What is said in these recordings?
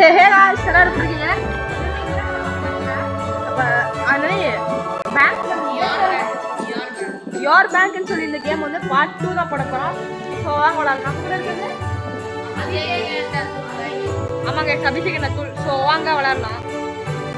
ஹே guys எல்லாரும் எப்படி இருக்கீங்க? அப்ப அண்ணே பேங்க் யோர் பேங்க்னு சொல்லி இந்த கேம் வந்து பார்ட் 2 தான் போட போறோம். சோ வாங்க விளையாடலாம். நம்ம கூட இருக்குது ஆமாங்க அபிஷேக் நத்துல். சோ வாங்க விளையாடலாம்.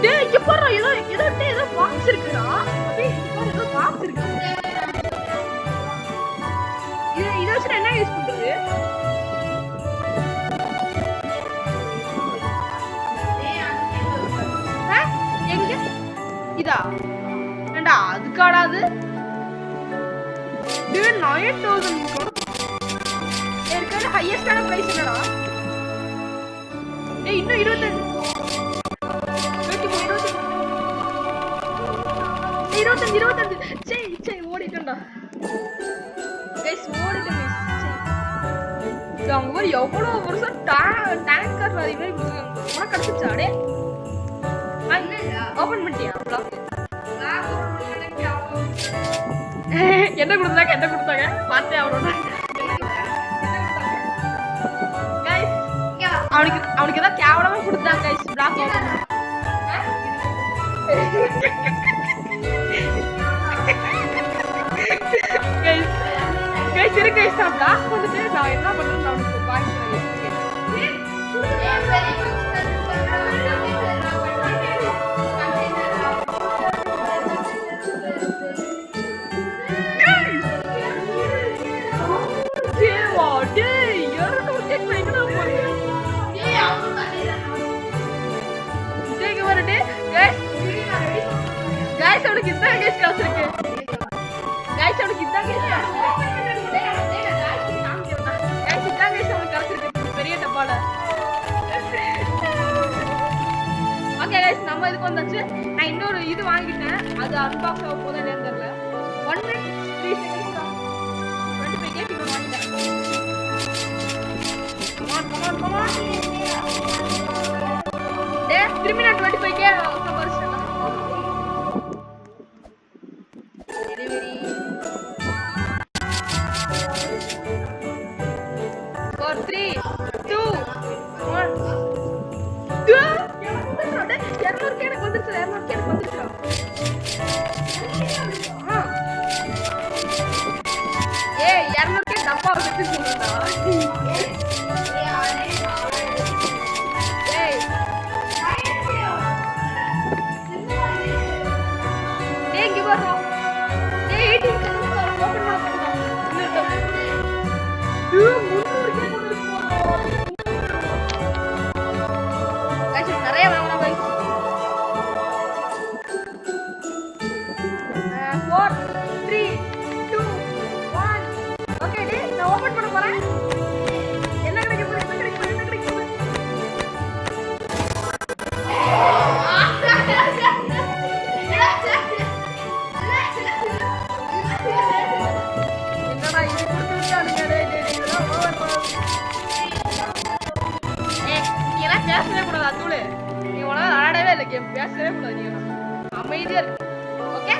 டேய் இங்க பாரு ஏதோ பாக்ஸ் இருக்குடா. அப்படியே இங்க ஏதோ பாக்ஸ் இருக்கு. இத வச்சு என்ன யூஸ் பண்றது? இதா ஏண்டா அதுக்காடாது 9000 ஏற்கனவே ஹையஸ்டான பிரைஸ் என்னடா? ஏய் இன்னும் 25 சே ஓடிட்டேன்டா கைஸ் ஓடிட்டேன் கைஸ். அவங்க ஒரு எவ்வளவு வருஷம் டேங்கர் அதிகமே உனக்கு கிடைச்சிச்சா? அடே ஓபன் பண்ணிட்டியா? என்ன கொடுத்தாங்க பார்த்தே அவனோட. அவனுக்கு ஏதாவது கேவலமா கொடுத்தாங்க கைஸ். பிளாக் கைஸ் இருக்கு கைஸ். நான் பிளாக் பண்ணிட்டு நான் என்ன பண்றேன்னு அவனுக்கு வாங்கிக்கிறேன். गाइस அவனுக்கு கிட்ட கேஸ் காசிருக்கு. गाइस அவனுக்கு கிட்ட கேஸ் காசிருக்கு. गाइस கிட்ட கேஸ் அவனுக்கு காசிருக்கு பெரிய டப்பால. ஓகே गाइस நம்ம இதுக்கு வந்தாச்சு. நான் இன்னொரு இது வாங்கிட்டேன். அது அன்பாக்ஸ் ஆக போதா இல்லையான்னு தெரியல. 1 minute 3 seconds தான் 25 கேக் இப்போ வாங்கிட்டேன். come on டே 3 minute 25 கே கம்பர்ஸ் பேசவே கூடாது. நீங்க அமைதியா இருக்கு. ஓகே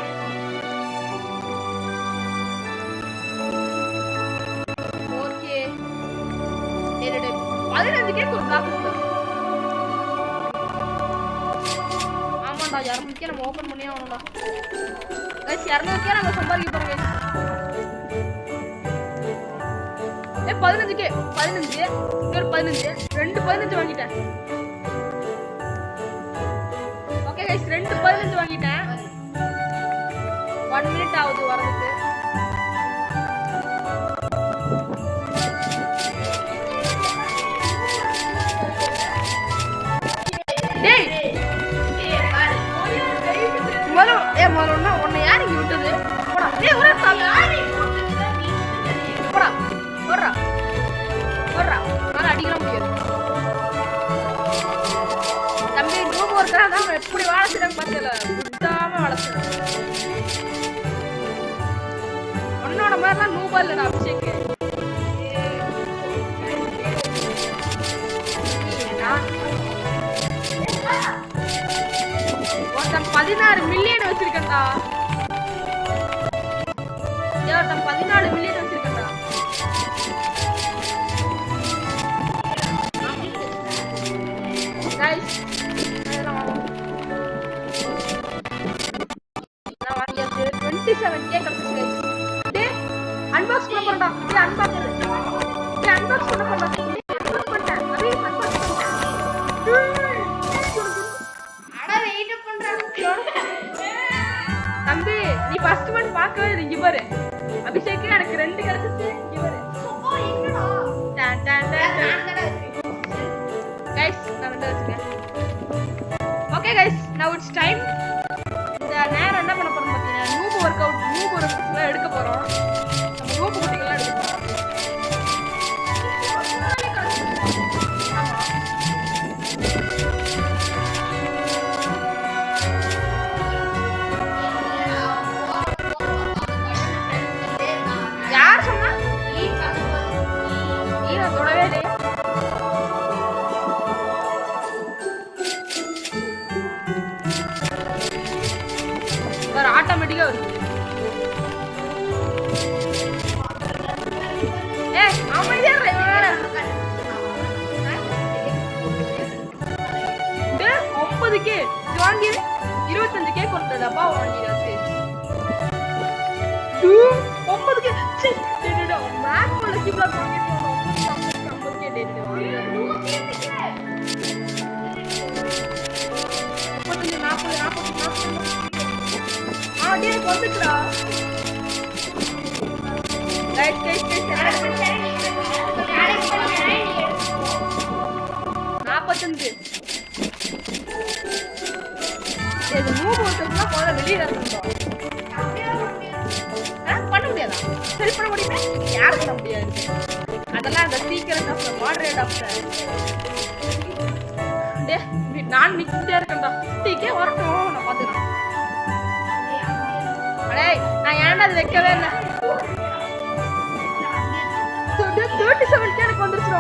ஓகே 15 கேக் ஒரு பிளாக் இருக்கு. ஆமாடா 200 கே நம்ம ஓபன் பண்ணியே ஆகணும்டா गाइस. 200 கே நம்ம சம்பாதிக்க போறோம் गाइस. 15 கே 15 இன்னொரு 15 ரெண்டு 15 வாங்கிட்டேன். गाइस 2 15 வாங்கிட்டேன். 1 minute ஆகுது வரதுக்கு. டேய் மரோனா உன்னை யார் இங்க விட்டது? போடா டேய் ஒரே சாமி போடா போடா போடா நான் அடிக்க முடியாது தம்பி. ரூம் ஒர்க்கரா தான் எப்படி வாழச்சுறாங்க பார்த்தல விடாம வளர்த்துறேன். உன்னோட மாதிரிலாம் நூபா இல்லடா அபிஷேக். ஒருத்தன் 16 மில்லியன் வச்சிருக்கா. ஒருத்தன் 14 மில்லியன் வச்சிருக்கா. guys. நான் வாங்கியாச்சு 27k கிடைச்சிச்சு guys. டே அன்பாக்ஸ் பண்ண போறடா. டே அன்பாக்ஸ் பண்ண போறடா. அன்பாக்ஸ் பண்ணிட்டேன். அபி அன்பாக்ஸ் பண்ணிட்டேன். அட வெயிட் பண்றேன். தம்பி நீ ஃபர்ஸ்ட் ஒன் பார்க்கவே இங்க பாரு. அபிஷேக் எனக்கு 2 கிடைச்சிச்சு. இங்க பாரு. ஓ எங்கடா? Don Don Don. guys நான் வந்துட்டேன். Okay guys now it's time. இந்த நேரம் என்ன பண்ண போறோம் பாத்தீங்கன்னா நூப் வொர்க் எல்லாம் எடுக்க போறோம். நம்ம நூப் குட்டிகளா எடுக்க போறோம். யார் சொன்னா நீ நான் தொடவே இல்லை. ஆட்டோமேட்டிக்கா வருது. அமைதியா வேற 9k வாங்கி 25k கொடுத்த டப்பா வாங்கியாச்சு. 9k மேக் போல சிப்ல வாங்கிட்டோம். 50k டேட் வாங்கி 40 ஆடியே வந்துட்டா. ரைட் கைஸ் 45 இது மூவ் போட்டோம்னா போற வெளிய வரணும். பண்ண முடியாதா? சரி பண்ண முடியுமா? யார் பண்ண முடியாது. அதெல்லாம் அந்த சீக்கிரம் ஆஃப் மாடரேட் ஆஃப் டே நான் நிக்கிட்டே இருக்கேன்டா. டீக்கே வரட்டும் நான் பாத்துறேன். அடேய் நான் ஏன்டா அது வைக்கவே இல்ல. 37k எனக்கு வந்துருச்சு.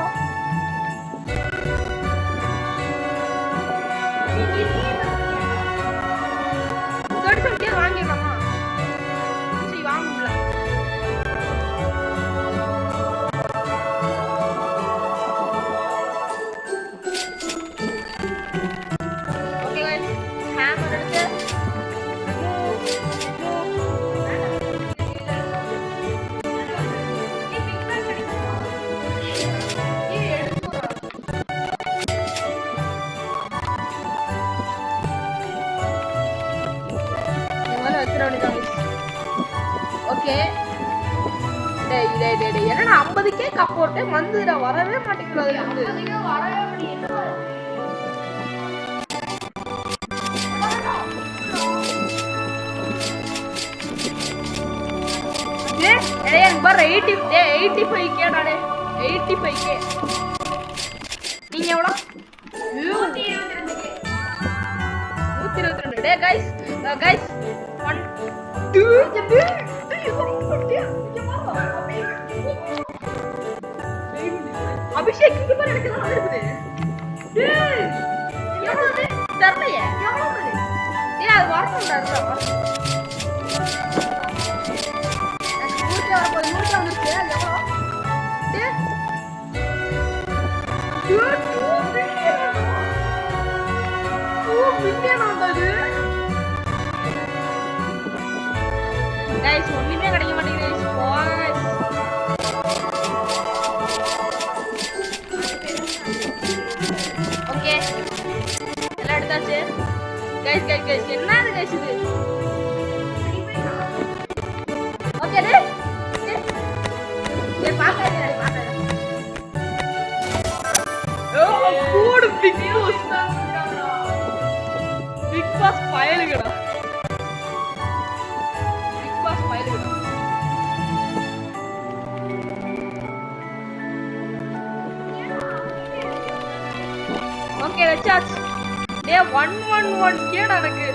வாங்கிடலாமா? சரி வாங்கல. ஓகே गाइस ஹேமர் எடுத்து ஓகே. டேய் என்னடா 50k கப் போட்டு வந்துடா வரவே மாட்டேங்குது. அதுல இருந்து வரவே மாட்டேங்குது. டேய் எனக்கு பாரு 85k டாடே 85k. நீங்க எவ்வளவு? 122. டேய் गाइस 1 2 அபிஷேக் இங்க பாரு எனக்கு நல்லா இருக்குது. டேய் எவ்வளவு தெரியலையே. எவ்வளவு டேய் அது வரணும்டா. எனக்கு மூட்டை வரப்போது. மூட்டை வந்துருச்சு. எவ்வளோ டேய் 2 மில்லியன் வந்தது. गाइस ஒண்ணுமே கிடைக்க மாட்டேங்குது गाइस. ஓகே எல்லாம் எடுத்தாச்சு. गाइस என்னது गाइस இது? ஓகே டேய் பாக்காதீங்க. ஓ கூடு பிக் பாஸ் ஃபைலுங்கடா. ஓகே ரெச்சார்ஜ். டே 111k எனக்கு.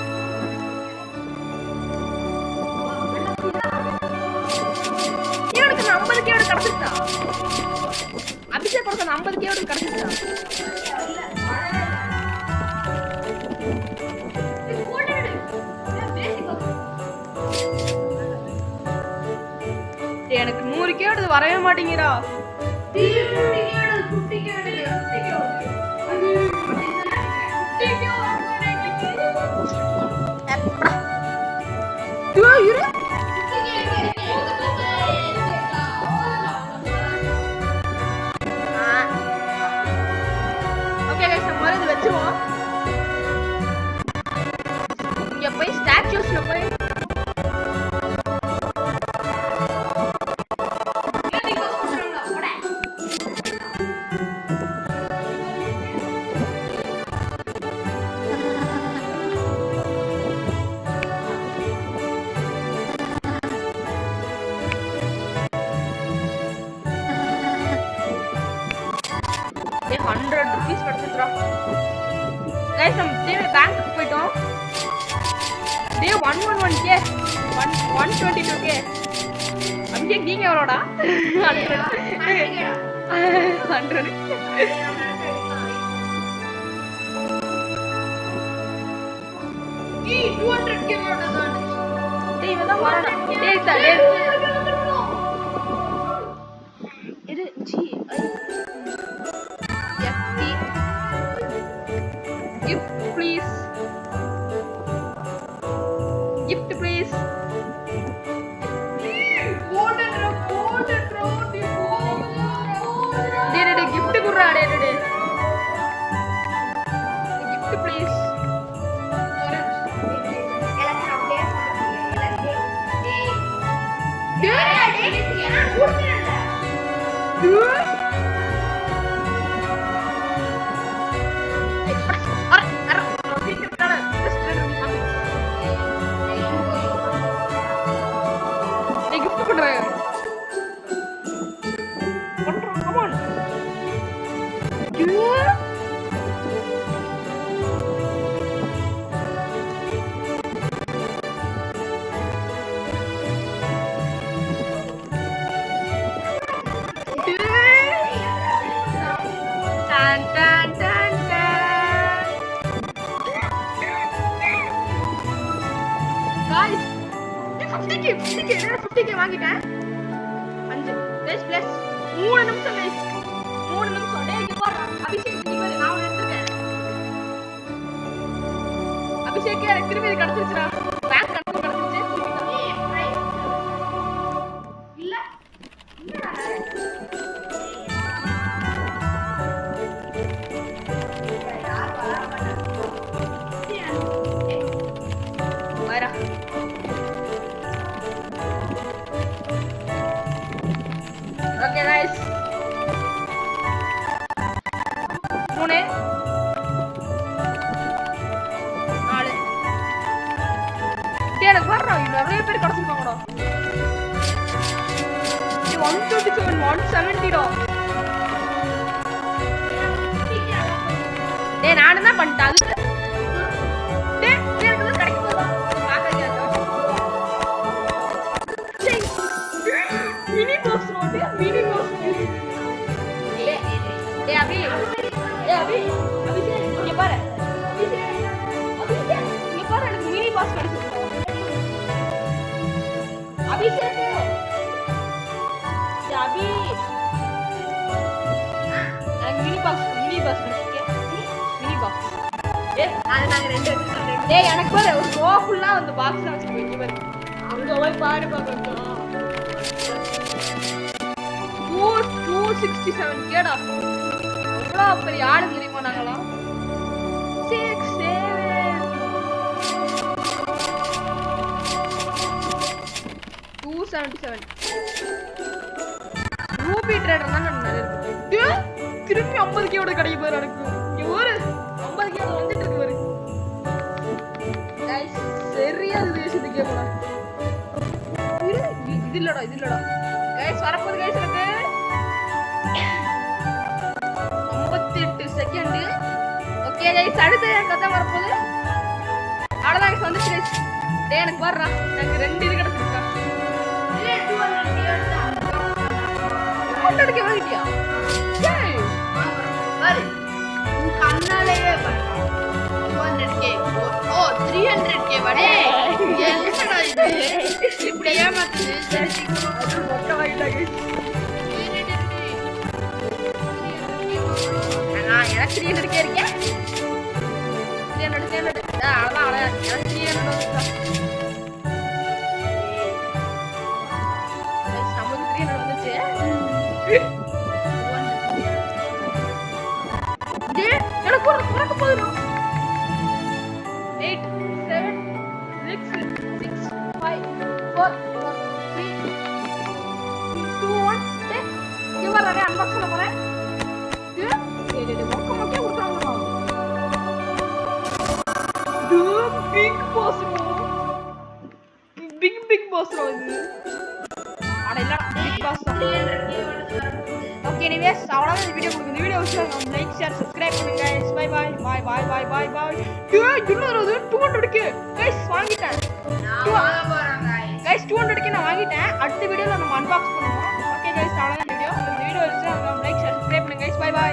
எனக்கு 50k ஓட கிடைச்சிட்டா. அபிஷேக் கொடுத்த 50k ஓட கிடைச்சிட்டா. எனக்கு 100k ஓட வரவே மாட்டேங்கிறா. வச்சிருவோம். இங்க போய் ஸ்டாச்சுஸ்ல போய் ₹100 கிடைச்சிருக்கா. கைஸ் நம்ம பேங்க்குக்கு போயிட்டோம். டே 111k 122k. அப்படியே நீங்க எவ்வளோடா? 100 200k வரணும். டேய் இவதான் வரணும். டேய் இது ஜி gift please. gift குறா டே gift please. Guys, 50k வாங்கிட்டேன். 5 plus 3 நிமிஷம் guys. 3 நிமிஷம். டேய் இங்க பாரு. அபிஷேக் நீ பாரு நான் எடுத்துட்டேன். அபிஷேக் எனக்கு திரும்பி கிடைச்சிருச்சுடா. பேங்க் கணக்கு கிடைச்சிருச்சு. இல்ல என்னடா Okay guys. 3 4 எனக்கு வர்றா நிறைய பேர் கிடைச்சிருக்காங்கடா. 127 170 டா. டேய் நானே தான் பண்ணிட்டேன். அது டேய் எனக்கு கிடைக்க போதா பாக்கறியா? Mini box road mini box. டேய் அபி இங்க பாரு. இங்க பாரு எனக்கு மினி பாக்ஸ் கிடைச்சிருக்கு. அபிஷேக் அபி எனக்கு மினி பாக்ஸ் கிடைச்சிருக்கு. Mini box. டேய் அது நாங்க ரெண்டு எடுத்துட்டோம். டேய் எனக்கு பாரு ஒரு ரோ ஃபுல்லா அந்த பாக்ஸ்ல வச்சிட்டு போய் பாரு. அங்க போய் பாரு கொஞ்சம். 267 கேடா. எவ்வளவு பெரிய ஆளு தெரியுமா நாங்களாம். 6 7 277 ரூபி ட்ரேடர் தான் நான் நிறைய. திரும்பி 50k ஓட கிடைக்க போற எனக்கு. இங்க ஒரு 50k வந்துட்டு இருக்கு பாரு. गाइस சரியா தேசத்துக்கு கேக்குறா. இது இல்லடா. गाइस வரப்போகுது गाइस எனக்கு 58 செகண்ட். ஓகே गाइस அடுத்து கதை வரப்போகுது. அவ்வளவுதான் गाइस வந்துச்சு गाइस. டேய் எனக்கு வரறா. எனக்கு 2 இது கிடைச்சிருக்கா. இல்ல 200k வாங்கிட்டியா? ஏய் பாரு உன் கண்ணாலேயே பாரு. 200k ஓ 300k வடே. என்னடா இது இப்படி ஏமாத்துது. சரி அது மொட்டை வாங்கிட்டா गाइस. நான் எனக்கு 300k இருக்கே. 300 அவ்வளவுதான் எனக்கு 300 வந்துட்டா. நம்மளுக்கு 300 வந்துச்சு. டேய் எனக்கு வரக்க போகுது. பாஸ் பிக் பாஸ் இது அட இல்ல பிக் பாஸ் ஓகே எனிவேஸ் அவ்வளவுதான் இந்த வீடியோ உங்களுக்கு இந்த வீடியோ பிடிச்சிருந்தா லைக் ஷேர் சப்ஸ்கிரைப் பண்ணுங்க guys bye bye bye bye bye bye bye இன்னொரு 200k गाइस வாங்கிட்டேன் நான் வாங்க போறேன் गाइस 200k நான் வாங்கிட்டேன் அடுத்த வீடியோல நம்ம அன்பாக்ஸ் பண்ணுவோம் ஓகே गाइस அவ்வளவுதான் வீடியோ இந்த வீடியோ பிடிச்சிருந்தா லைக் ஷேர் சப்ஸ்கிரைப் பண்ணுங்க गाइस பை பை